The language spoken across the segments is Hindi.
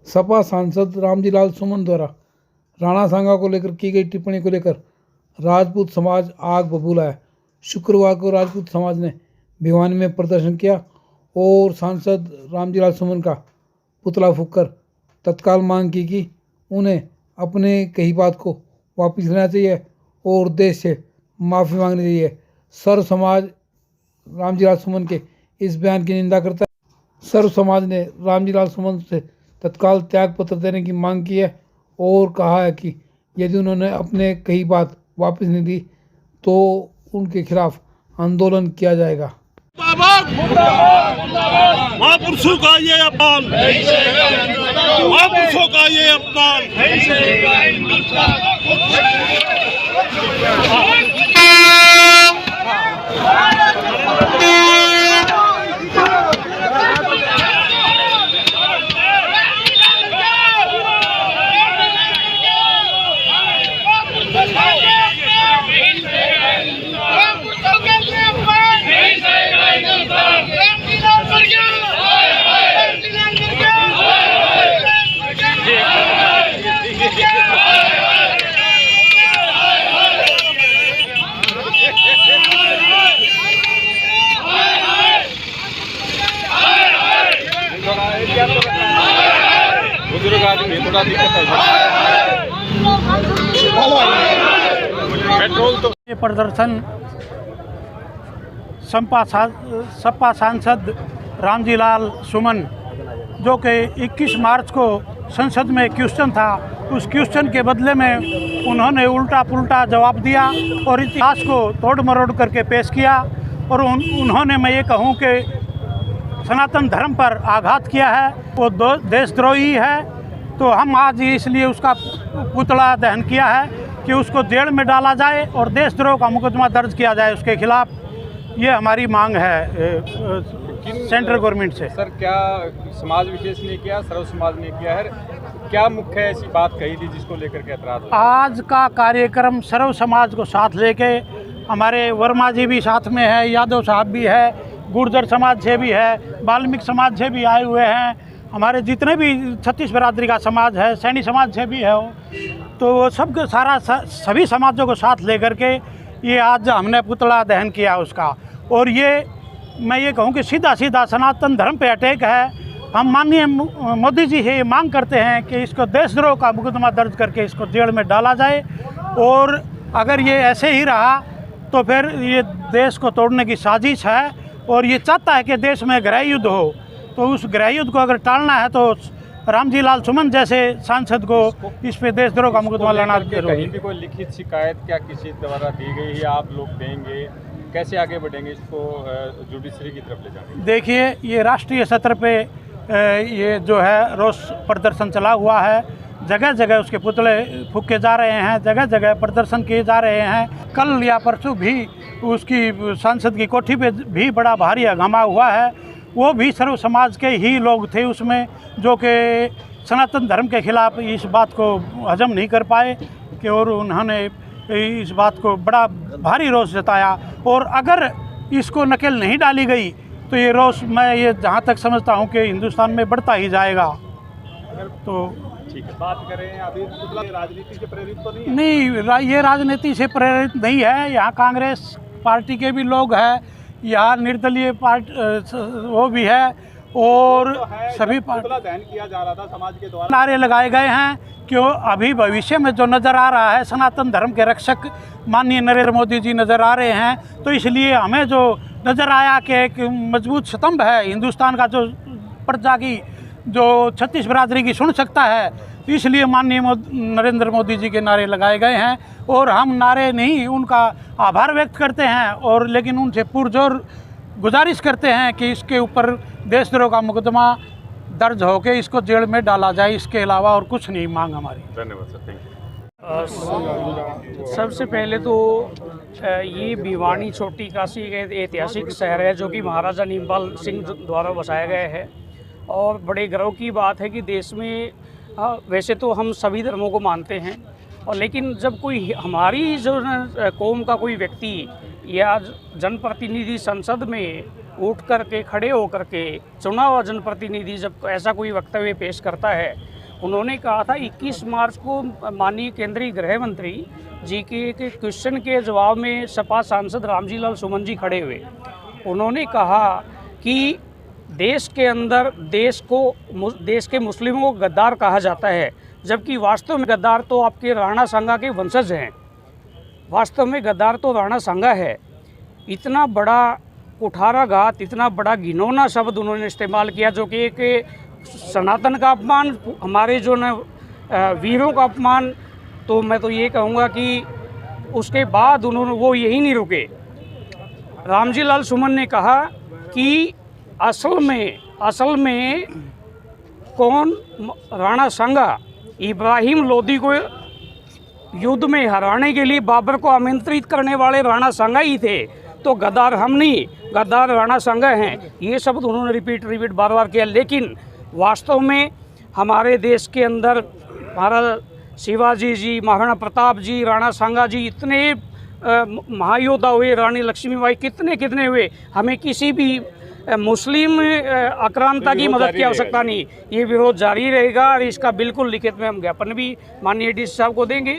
सपा सांसद रामजी लाल सुमन द्वारा राणा सांगा को लेकर की गई टिप्पणी को लेकर राजपूत समाज आग बबूला है। शुक्रवार को राजपूत समाज ने भिवानी में प्रदर्शन किया और सांसद रामजी लाल सुमन का पुतला फूंककर तत्काल मांग की कि उन्हें अपने कही बात को वापस लेना चाहिए और देश से माफ़ी मांगनी चाहिए। सर्व समाज रामजी लाल सुमन के इस बयान की निंदा करता है। सर्व समाज ने रामजी लाल सुमन से तत्काल त्याग पत्र देने की मांग की है और कहा है कि यदि उन्होंने अपने कही बात वापस नहीं दी तो उनके खिलाफ आंदोलन किया जाएगा। महापुरुषों का ये अपमान, महापुरुषों का ये अपमान। बुजुर्ग आदमी थोड़ा दिक्कत है। पेट्रोल तो ये प्रदर्शन सपा सांसद रामजी लाल सुमन जो कि 21 मार्च को संसद में क्वेश्चन था, उस क्वेश्चन के बदले में उन्होंने उल्टा पुल्टा जवाब दिया और इतिहास को तोड़ मरोड़ करके पेश किया। और उन्होंने, मैं ये कहूँ कि सनातन धर्म पर आघात किया है, वो देशद्रोही है। तो हम आज इसलिए उसका पुतला दहन किया है कि उसको जेल में डाला जाए और देशद्रोह का मुकदमा दर्ज किया जाए उसके खिलाफ। ये हमारी मांग है सेंट्रल गवर्नमेंट से। सर, क्या समाज विशेष ने किया, सर्व समाज ने किया है? क्या मुख्य ऐसी बात कही थी जिसको लेकर के ऐतराज? आज का कार्यक्रम सर्व समाज को साथ लेके, हमारे वर्मा जी भी साथ में है, यादव साहब भी है, गुर्जर समाज से भी है, वाल्मीकि समाज से भी आए हुए हैं, हमारे जितने भी छत्तीस बिरादरी का समाज है, सैनी समाज से भी है वो, तो वो सब सभी समाजों को साथ लेकर के ये आज हमने पुतला दहन किया उसका। और ये मैं ये कहूँ कि सीधा सीधा सनातन धर्म पे अटैक है। हम माननीय मोदी जी से ये मांग करते हैं कि इसको देशद्रोह का मुकदमा दर्ज करके इसको जेल में डाला जाए। और अगर ये ऐसे ही रहा तो फिर ये देश को तोड़ने की साजिश है और ये चाहता है कि देश में गृह युद्ध हो। तो उस गृह युद्ध को अगर टालना है तो रामजी लाल सुमन जैसे सांसद को इस पे देशद्रोह का मुकदमा लाना जरूरी। कहीं भी कोई लिखित शिकायत क्या किसी द्वारा दी गई है? आप लोग देंगे, कैसे आगे बढ़ेंगे, इसको जुडिशरी की तरफ ले जाएंगे? देखिए, ये राष्ट्रीय स्तर पे ये जो है रोष प्रदर्शन चला हुआ है, जगह जगह उसके पुतले फूके जा रहे हैं, जगह जगह प्रदर्शन किए जा रहे हैं। कल या परसों भी उसकी सांसद की कोठी पे भी बड़ा भारी हंगामा हुआ है। वो भी सर्व समाज के ही लोग थे उसमें, जो कि सनातन धर्म के खिलाफ इस बात को हजम नहीं कर पाए कि और उन्होंने इस बात को बड़ा भारी रोष जताया। और अगर इसको नकेल नहीं डाली गई तो ये रोष, मैं ये जहाँ तक समझता हूँ कि हिंदुस्तान में बढ़ता ही जाएगा। तो ठीक है, बात करें अभी राजनीति से प्रेरित तो नहीं? नहीं, ये राजनीति से प्रेरित नहीं है। यहाँ कांग्रेस पार्टी के भी लोग हैं, यहाँ निर्दलीय पार्टी वो भी है और सभी पार्टी दहन किया जा रहा था समाज के द्वारा, नारे लगाए गए हैं। क्यों अभी भविष्य में जो नज़र आ रहा है, सनातन धर्म के रक्षक माननीय नरेंद्र मोदी जी नज़र आ रहे हैं। तो इसलिए हमें जो नज़र आया कि एक मजबूत स्तंभ है हिंदुस्तान का, जो प्रजा की, जो छत्तीस बिरादरी की सुन सकता है, तो इसलिए माननीय नरेंद्र मोदी जी के नारे लगाए गए हैं। और हम नारे नहीं, उनका आभार व्यक्त करते हैं और लेकिन उनसे पुरजोर गुजारिश करते हैं कि इसके ऊपर देशद्रोह का मुकदमा दर्ज होकर इसको जेल में डाला जाए। इसके अलावा और कुछ नहीं मांग हमारी। धन्यवाद सर, थैंक यू। सबसे पहले तो ये भिवानी छोटी काशी एक ऐतिहासिक शहर है जो कि महाराजा नीमपाल सिंह द्वारा बसाया गया है। और बड़े गर्व की बात है कि देश में वैसे तो हम सभी धर्मों को मानते हैं, और लेकिन जब कोई हमारी जो कौम का कोई व्यक्ति या जनप्रतिनिधि संसद में उठ कर के खड़े होकर के चुना हुआ जनप्रतिनिधि जब ऐसा कोई वक्तव्य पेश करता है उन्होंने कहा था 21 मार्च को माननीय केंद्रीय गृह मंत्री जी के एक क्वेश्चन के जवाब में सपा सांसद रामजी लाल सुमन जी खड़े हुए। उन्होंने कहा कि देश के अंदर देश के मुस्लिमों को गद्दार कहा जाता है, जबकि वास्तव में गद्दार तो आपके राणा सांगा के वंशज हैं। वास्तव में गद्दार तो राणा सांगा है। इतना बड़ा कुठाराघात, इतना बड़ा घिनौना शब्द उन्होंने इस्तेमाल किया, जो कि एक सनातन का अपमान, हमारे जो न वीरों का अपमान। तो मैं तो ये कहूँगा कि उसके बाद वो यही नहीं रुके। रामजी लाल सुमन ने कहा कि असल में कौन राणा सांगा इब्राहिम लोदी को युद्ध में हराने के लिए बाबर को आमंत्रित करने वाले राणा सांगा ही थे, तो गद्दार हम नहीं, गद्दार राणा सांगा हैं। ये शब्द उन्होंने रिपीट बार बार किया। लेकिन वास्तव में हमारे देश के अंदर महाराज शिवाजी जी, महाराणा प्रताप जी, राणा सांगा जी, इतने महायोद्धा हुए, रानी लक्ष्मीबाई, कितने हुए। हमें किसी भी मुस्लिम आक्रांता की मदद की आवश्यकता नहीं। ये विरोध जारी रहेगा और इसका बिल्कुल लिखित में हम ज्ञापन भी माननीय डीसी साहब को देंगे।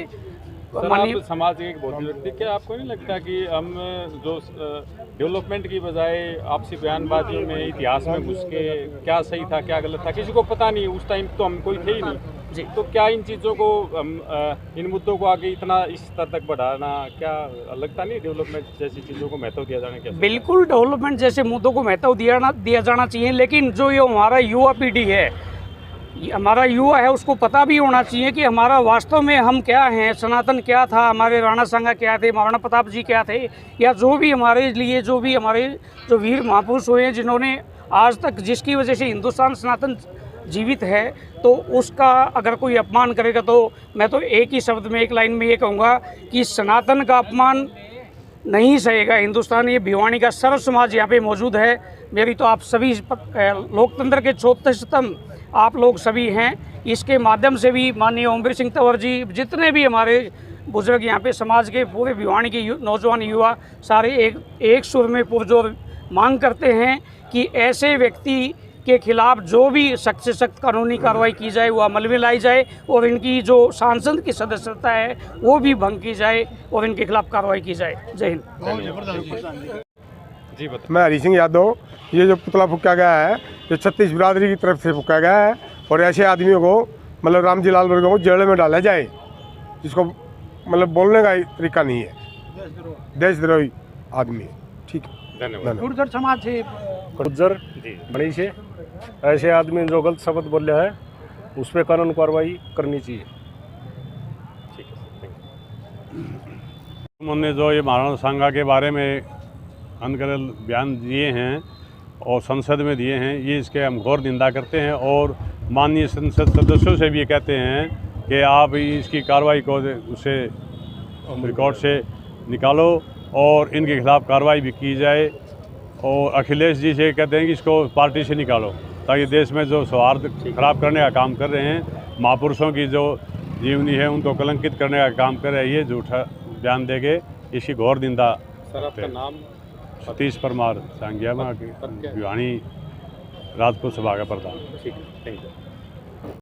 आप समाज के एक बहुत व्यक्ति, क्या आपको नहीं लगता कि हम जो डेवलपमेंट की बजाय आपसी बयानबाजियों में इतिहास में घुस के क्या सही था क्या गलत था किसी को पता नहीं, उस टाइम तो हम कोई थे ही नहीं जी। तो क्या इन चीज़ों को इन मुद्दों को आगे इतना इस स्तर तक बढ़ाना, क्या लगता नहीं डेवलपमेंट जैसी चीज़ों को महत्व दिया जाना चाहिए? बिल्कुल डेवलपमेंट जैसे मुद्दों को महत्व दिया जाना चाहिए, लेकिन जो ये हमारा युवा पीढ़ी है, हमारा युवा है, उसको पता भी होना चाहिए कि हमारा वास्तव में हम क्या हैं, सनातन क्या था, हमारे राणा सांगा क्या थे, महाराणा प्रताप जी क्या थे, या जो भी हमारे लिए जो वीर महापुरुष हुए हैं, जिन्होंने आज तक, जिसकी वजह से हिंदुस्तान सनातन जीवित है, तो उसका अगर कोई अपमान करेगा तो मैं तो एक ही शब्द में, एक लाइन में ये कहूँगा कि सनातन का अपमान नहीं सहेगा हिंदुस्तान। ये भिवानी का सर्व समाज यहाँ पे मौजूद है। मेरी तो आप सभी लोकतंत्र के चौथे स्तंभ आप लोग सभी हैं। इसके माध्यम से भी माननीय ओमवीर सिंह तंवर जी, जितने भी हमारे बुजुर्ग यहाँ पे समाज के पूरे भिवानी के नौजवान युवा सारे एक सुर में पुरजोर मांग करते हैं कि ऐसे व्यक्ति के खिलाफ जो भी सख्त से सख्त कानूनी कार्रवाई की जाए, वो अमल में लाई जाए, और इनकी जो सांसद की सदस्यता है वो भी भंग की जाए और इनके खिलाफ कार्रवाई की जाए। जय हिंद। जी बताइए। मैं हरी सिंह यादव। ये जो पुतला फूका गया है, ये 36 बिरादरी की तरफ से फूका गया है, और ऐसे आदमियों को मतलब रामजी लाल वर्गों को जेल में डाला जाए, जिसको मतलब बोलने का तरीका नहीं है, देशद्रोही आदमी है। ठीक है, धन्यवाद। गुर्जर समाज से गुर्जर बड़ी से ऐसे आदमी जो गलत शब्द बोले हैं उस पर कानून कार्रवाई करनी चाहिए। ठीक है, उन्होंने जो ये महाराणा सांगा के बारे में अनगढ़ बयान दिए हैं और संसद में दिए हैं, ये इसके हम घोर निंदा करते हैं, और माननीय संसद सदस्यों से भी ये कहते हैं कि आप इसकी कार्रवाई को उसे रिकॉर्ड से निकालो और इनके खिलाफ कार्रवाई भी की जाए। और अखिलेश जी से कहते हैं कि इसको पार्टी से निकालो, ताकि देश में जो सौहार्द खराब करने का काम कर रहे हैं, महापुरुषों की जो जीवनी है उनको कलंकित करने का काम कर रहे हैं, ये झूठा बयान देके इसकी घोर निंदा। सर आपका नाम? सतीश परमार, सांगिया भिवानी राजपूत सभा का प्रधान। ठीक है, थैंक यू।